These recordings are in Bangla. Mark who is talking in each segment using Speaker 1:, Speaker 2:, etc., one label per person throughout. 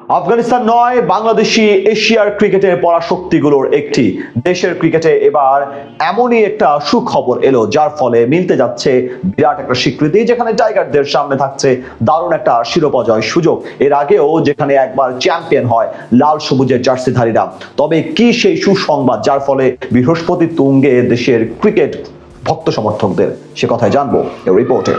Speaker 1: আফগানিস্তান নয়, বাংলাদেশি এশিয়ার ক্রিকেটের পরাশক্তিগুলোর একটি। দেশের ক্রিকেটে এবার এমনই একটা সুখবর এলো, যার ফলে মিলতে যাচ্ছে বিরাট একটা স্বীকৃতি, যেখানে টাইগারদের সামনে থাকছে দারুণ একটা শিরোপা জয় সুযোগ। এর আগেও যেখানে একবার চ্যাম্পিয়ন হয় লাল সবুজের জার্সিধারীরা। তবে কি সেই সুসংবাদ যার ফলে বৃহস্পতি তুঙ্গে দেশের ক্রিকেট ভক্ত সমর্থকদের, সে কথাই জানবো এই রিপোর্টে।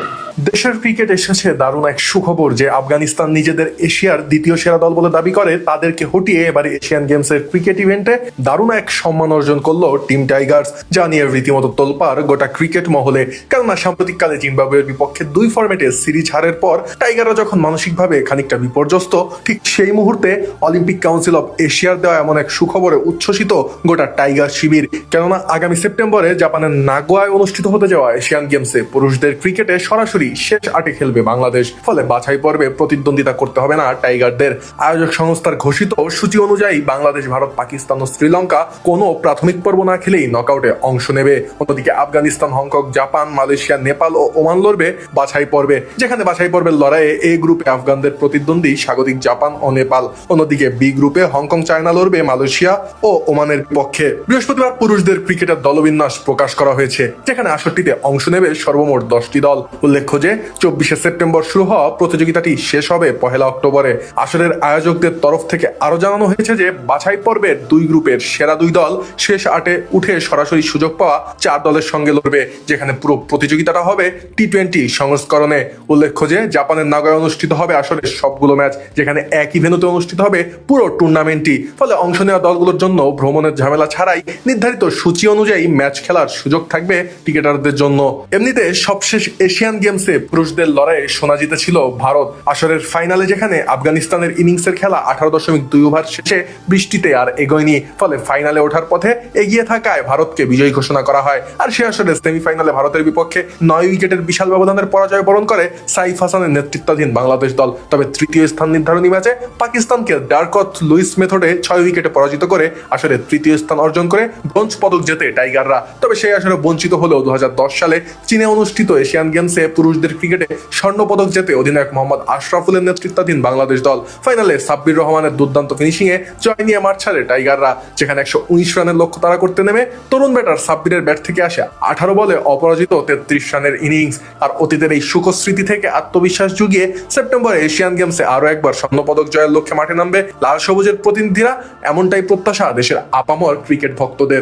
Speaker 2: দেশের ক্রিকেট এসেছে দারুণ এক সুখবর যে আফগানিস্তান নিজেদের এশিয়ার দ্বিতীয় সেরা দল বলে দাবি করে তাদেরকে হটিয়ে এবারে এশিয়ান গেমসের ক্রিকেট ইভেন্টে দারুণ এক সম্মান অর্জন করলো টিম টাইগার্স, যা নিয়ে রীতিমতো তোলপাড় গোটা ক্রিকেট মহলে। কেননা সাম্প্রতিককালে জিম্বাবুয়ের বিপক্ষে 2 ফরম্যাটে সিরিজ হারের পর টাইগাররা যখন মানসিকভাবে খানিকটা বিপর্যস্ত, ঠিক সেই মুহূর্তে অলিম্পিক কাউন্সিল অফ এশিয়ার দেওয়া এমন এক সুখবরে উচ্ছ্বসিত গোটা টাইগার শিবির। কেননা আগামী সেপ্টেম্বরে জাপানের নাগোয়ায় অনুষ্ঠিত হতে যাওয়া এশিয়ান গেমসে পুরুষদের ক্রিকেটে সরাসরি শেষ 8 খেলবে বাংলাদেশ। ফলে বাছাই পর্বে প্রতিদ্বন্দ্বিতা করতে হবে না টাইগারদের। আয়োজক সংস্থার ঘোষিত সূচি অনুযায়ী বাংলাদেশ, ভারত, পাকিস্তান ও শ্রীলঙ্কা কোনো প্রাথমিক পর্ব না খেলেই নকআউটে অংশ নেবে। অন্যদিকে Afghanistan, Hong Kong, Japan, Malaysia, Nepal ও ওমান লড়বে বাছাই পর্বে। যেখানে বাছাই পর্বের লড়াইয়ে এ গ্রুপে আফগানদের প্রতিদ্বন্দ্বী স্বাগতিক জাপান ও নেপাল। অন্যদিকে বি গ্রুপে হংকং, চায়না লড়বে মালয়েশিয়া ও ওমানের পক্ষে। বৃহস্পতিবার পুরুষদের ক্রিকেটের দলবিন্যাস প্রকাশ করা হয়েছে, যেখানে 68তে অংশ নেবে সর্বমোট 10টি দল। উল্লেখ্য যে 24শে সেপ্টেম্বর শুরু হওয়া প্রতিযোগিতাটি শেষ হবে 1 অক্টোবরে। আসরের আয়োজকদের তরফ থেকে আরো জানানো হয়েছে যে বাছাই পর্বের 2 গ্রুপের সেরা 2 দল শেষ 8-এ উঠে সরাসরি সুযোগ পাওয়া 4 দলের সঙ্গে লড়বে, যেখানে পুরো প্রতিযোগিতাটা হবে টি-20 সংস্করণে। উল্লেখ্য যে জাপানের নাগোয়ায় অনুষ্ঠিত হবে আসরের সবগুলো ম্যাচ, যেখানে একই ভেন্যুতে অনুষ্ঠিত হবে পুরো টুর্নামেন্টটি। ফলে অংশ নেওয়া দলগুলোর জন্য ভ্রমণের ঝামেলা ছাড়াই নির্ধারিত সূচি অনুযায়ী ম্যাচ খেলার সুযোগ থাকবে ক্রিকেটারদের জন্য। এমনিতে সবশেষ এশিয়ান গেমসে পুরুষদের লড়াইয়ে সোনা জিতেছিল ভারত। আসরের ফাইনালে যেখানে আফগানিস্তানের ইনিংসের খেলা 18.2 ওভার শেষে বৃষ্টিতে আর এগোয়নি, ফলে ফাইনালে ওঠার পথে এগিয়ে থাকায় ভারতকে বিজয়ী ঘোষণা করা হয়। আর সে আসরে সেমিফাইনালে ভারতের বিপক্ষে 9 উইকেটের বিশাল ব্যবধানের পরাজয় বরণ করে সাইফ হাসানের নেতৃত্বাধীন বাংলাদেশ দল। তবে তৃতীয় স্থান নির্ধারণী ম্যাচে পাকিস্তানকে ডারকথ লুইস মেথডে 6 উইকেটে পরাজিত করে আসরে তৃতীয় স্থান অর্জন করে ব্রোঞ্জ পদক জেতে টাইগাররা। তবে সেই আসরে বঞ্চিত হলেও 2010 সালে চীনে অনুষ্ঠিত এশিয়ান গেমসে পুরুষদের ক্রিকেটে স্বর্ণ পদক জেতে অধিনায়ক মোহাম্মদ আশরাফুলের নেতৃত্বাধীন বাংলাদেশ দল। ফাইনালে সাব্বির রহমানের দুর্দান্ত ফিনিশিংয়ে জয় নিয়ে মাঠ ছাড়ে টাইগাররা, যেখানে 119 রানের লক্ষ্য তাড়া করতে নেমে তরুণ ব্যাটার সাব্বিরের ব্যাট থেকে আসে 18 বলে অপরাজিত 33 রানের ইনিংস। আর অতীতের এই সুখস্মৃতি থেকে আত্মবিশ্বাস জুগিয়ে সেপ্টেম্বরে এশিয়ান গেমসে আরো একবার স্বর্ণ পদক জয়ের লক্ষ্যে মাঠে নামবে লাল সবুজের প্রতিনিধিরা। এমনটাই প্রত্যাশা দেশের আপামর ক্রিকেট ভক্তদের।